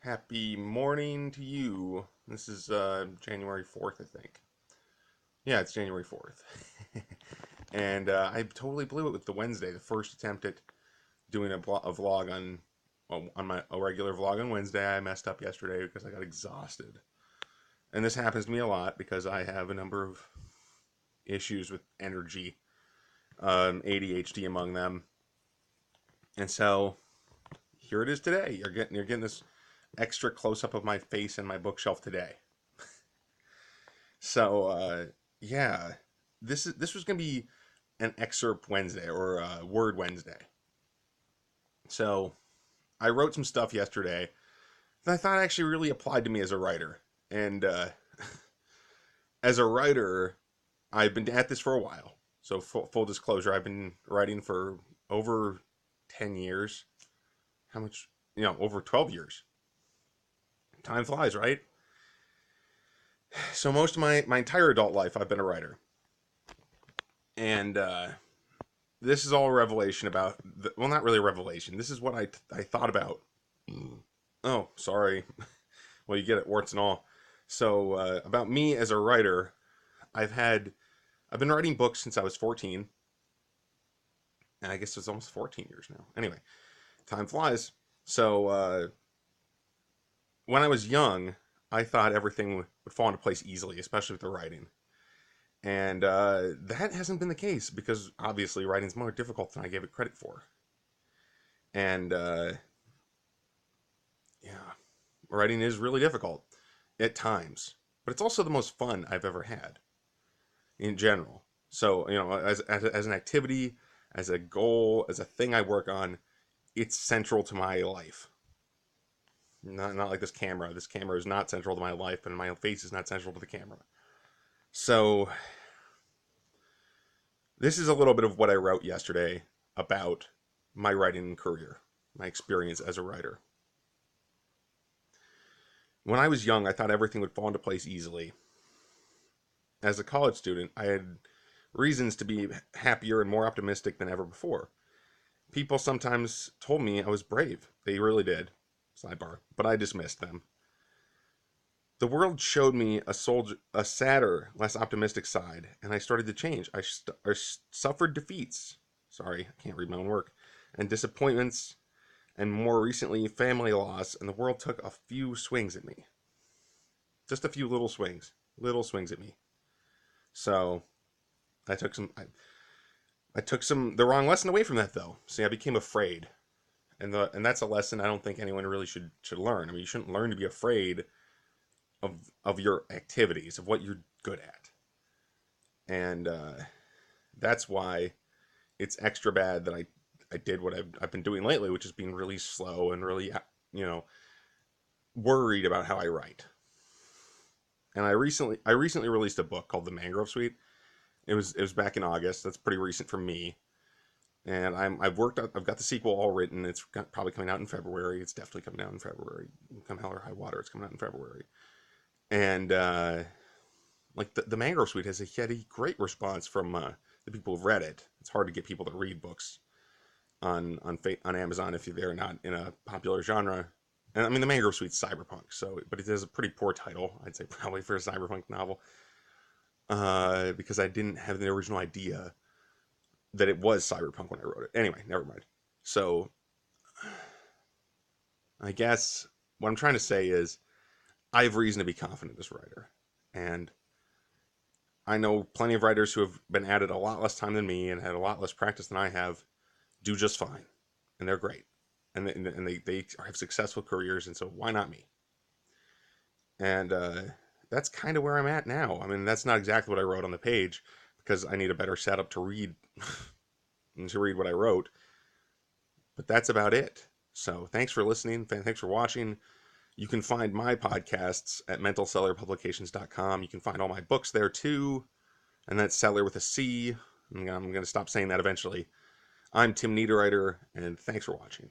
Happy morning to you. This is January 4th, I think. Yeah, it's January 4th. And I totally blew it with the Wednesday, the first attempt at doing a vlog on my a regular vlog on Wednesday. I messed up yesterday because I got exhausted. And this happens to me a lot because I have a number of issues with energy, ADHD among them. And so here it is today. You're getting this extra close up of my face and my bookshelf today. So yeah, this was gonna be an excerpt Wednesday or word Wednesday. So I wrote some stuff yesterday that I thought actually really applied to me as a writer. And as a writer, I've been at this for a while. So full disclosure, I've been writing for over 10 years. How much? Over 12 years. Time flies, right? So most of my entire adult life, I've been a writer. And this is all a revelation about, well, not really a revelation. This is what I thought about. Oh, sorry. Well, you get it, warts and all. So about me as a writer, I've been writing books since I was 14. And I guess it's almost 14 years now. Anyway, time flies. So when I was young, I thought everything would fall into place easily, especially with the writing. And that hasn't been the case because obviously writing's more difficult than I gave it credit for. And yeah, writing is really difficult at times, but it's also the most fun I've ever had in general. So, as an activity, as a goal, as a thing I work on, it's central to my life. Not like this camera. This camera is not central to my life, and my face is not central to the camera. So, this is a little bit of what I wrote yesterday about my writing career, my experience as a writer. When I was young, I thought everything would fall into place easily. As a college student, I had reasons to be happier and more optimistic than ever before. People sometimes told me I was brave. They really did. Sidebar. But I dismissed them. The world showed me a sadder, less optimistic side, and I started to change. I suffered defeats. Sorry, I can't read my own work. And disappointments, and more recently, family loss, and the world took a few swings at me. Just a few little swings at me. So, I took the wrong lesson away from that, though. See, I became afraid. And that's a lesson I don't think anyone really should learn. I mean, you shouldn't learn to be afraid of your activities, of what you're good at. And that's why it's extra bad that I did what I've been doing lately, which is being really slow and really, worried about how I write. And I recently released a book called The Mangrove Suite. It was back in August. That's pretty recent for me. And I've got the sequel all written. It's probably coming out in February. It's definitely coming out in February. Come hell or high water, it's coming out in February. And like the Mangrove Suite had a great response from the people who've read it. It's hard to get people to read books on Amazon if they're not in a popular genre. And I mean, the Mangrove Suite's cyberpunk, but it is a pretty poor title, I'd say, probably for a cyberpunk novel, because I didn't have the original idea that it was cyberpunk when I wrote it. Anyway, never mind. So, I guess what I'm trying to say is I have reason to be confident as a writer. And I know plenty of writers who have been at it a lot less time than me and had a lot less practice than I have do just fine. And they're great. And they have successful careers, and so why not me? And that's kind of where I'm at now. I mean, that's not exactly what I wrote on the page, because I need a better setup to read what I wrote. But that's about it. So thanks for listening. Thanks for watching. You can find my podcasts at mentalcellarpublications.com. You can find all my books there too. And that's Cellar with a C. I'm going to stop saying that eventually. I'm Tim Niederreiter, and thanks for watching.